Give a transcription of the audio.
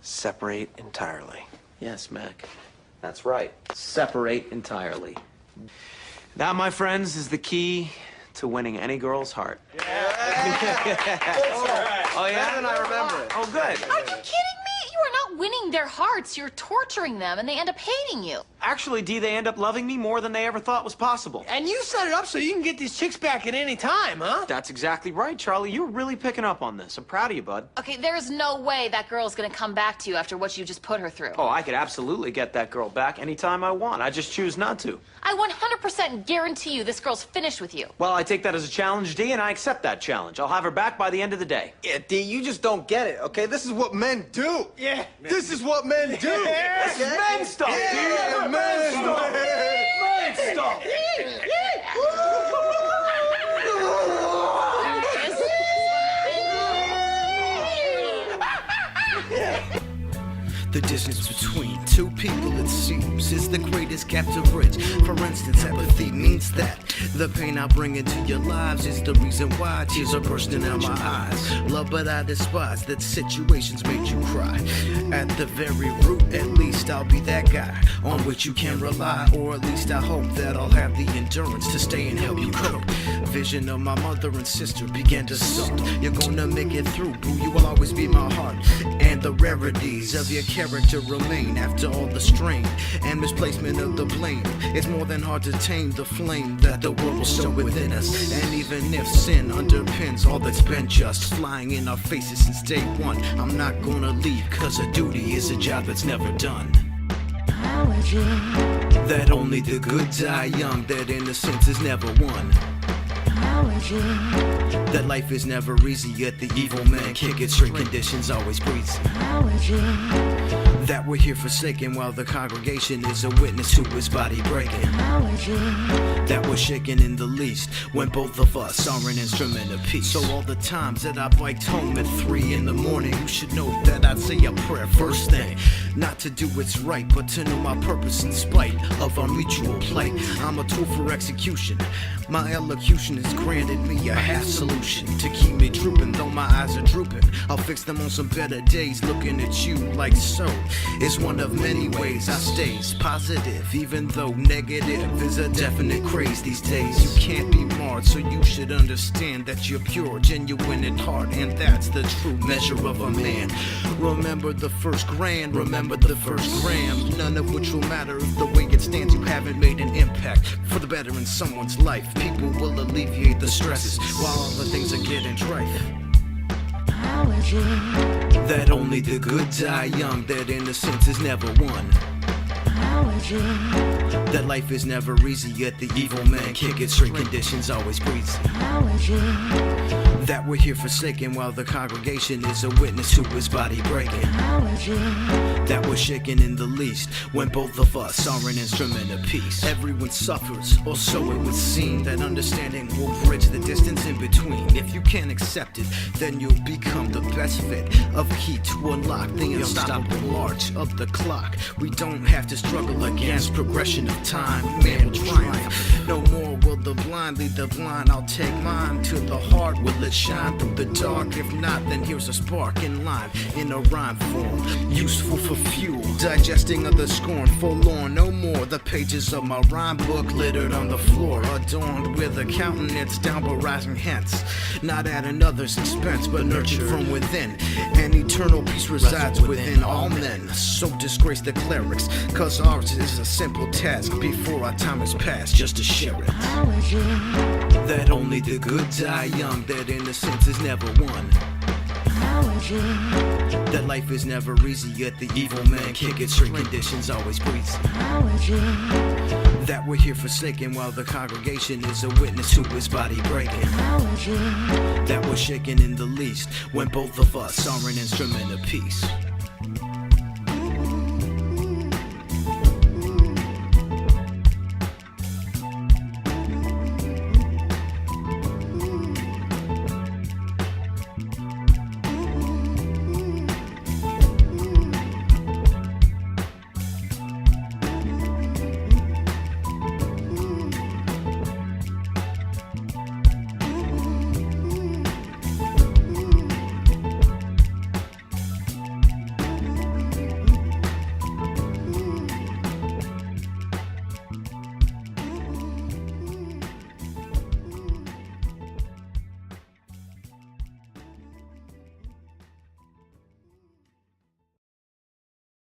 Separate entirely. Yes, Mac. That's right. Separate entirely. That, my friends, is the key to winning any girl's heart. Oh, yeah? And I remember it. Oh, good. Are you kidding me? You are not winning their hearts. You're torturing them, and they end up hating you. Actually, Dee, they end up loving me more than they ever thought was possible. And you set it up so you can get these chicks back at any time, huh? That's exactly right, Charlie. You're really picking up on this. I'm proud of you, bud. Okay, there is no way that girl's gonna come back to you after what you just put her through. Oh, I could absolutely get that girl back anytime I want. I just choose not to. I 100% guarantee you this girl's finished with you. Well, I take that as a challenge, Dee, and I accept that challenge. I'll have her back by the end of the day. Yeah, D, you just don't get it, okay? This is what men do. Yeah. This is what men do. This is men stuff, Dee. Yeah, men stuff. Men stuff. The distance between two people, it seems, is the greatest gap to bridge. For instance, apathy means that the pain I bring into your lives is the reason why tears are bursting out my eyes. Love, but I despise that situations made you cry. At the very root, at least I'll be that guy on which you can rely, or at least I hope that I'll have the endurance to stay and help you cope. Vision of my mother and sister began to suck. You're gonna make it through, boo. You will always be my heart, and the rarities of your character remain after all the strain and misplacement of the blame. It's more than hard to tame the flame that the world will stow within us. And even if sin underpins all that's been just flying in our faces since day one, I'm not gonna leave, cause a duty is a job that's never done. That only the good die young, that innocence is never won. That life is never easy, yet the evil man kick it straight, conditions always breezy. That we're here forsaken while the congregation is a witness to his body breaking. That we're shaken in the least when both of us are an instrument of peace. So all the times that I biked home at 3 in the morning, you should know that I'd say a prayer first thing. Not to do what's right, but to know my purpose in spite of our mutual plight. I'm a tool for execution. My elocution has granted me a half solution to keep me drooping, though my eyes are drooping. I'll fix them on some better days, looking at you like so. It's one of many ways I stays positive, even though negative is a definite craze these days. You can't be marred, so you should understand that you're pure, genuine at heart, and that's the true measure of a man. Remember the first grand, remember the first gram. None of which will matter if the way it stands you haven't made an impact for the better in someone's life. People will alleviate the stresses while all the things are getting strife. That only the good die young, that innocence is never won. That life is never easy, yet the evil man kick it straight, conditions always breezy. That we're here forsaken while the congregation is a witness to his body breaking. That we're shaken in the least when both of us are an instrument of peace. Everyone suffers, or so it would seem. That understanding will bridge the distance in between. If you can't accept it, then you'll become the best fit of key to unlock the unstoppable march of the clock. We don't have to struggle against progression of time. Man will triumph. No more will the blind lead the blind. I'll take mine to the heart. Will it shine through the dark? If not, then here's a spark in line in a rhyme form, useful for fuel, digesting of the scorn forlorn. No more the pages of my rhyme book littered on the floor, adorned with a countenance down but rising hence, not at another's expense but nurtured from within. And eternal peace resides within all men. So disgrace the clerics, cause ours is a simple task before our time has passed, just to share it. That only the good die young, that innocence is never won. That life is never easy, yet the evil man kick it straight, conditions always breezy. That we're here forsaken while the congregation is a witness to his body breaking. That we're shaken in the least when both of us are an instrument of peace.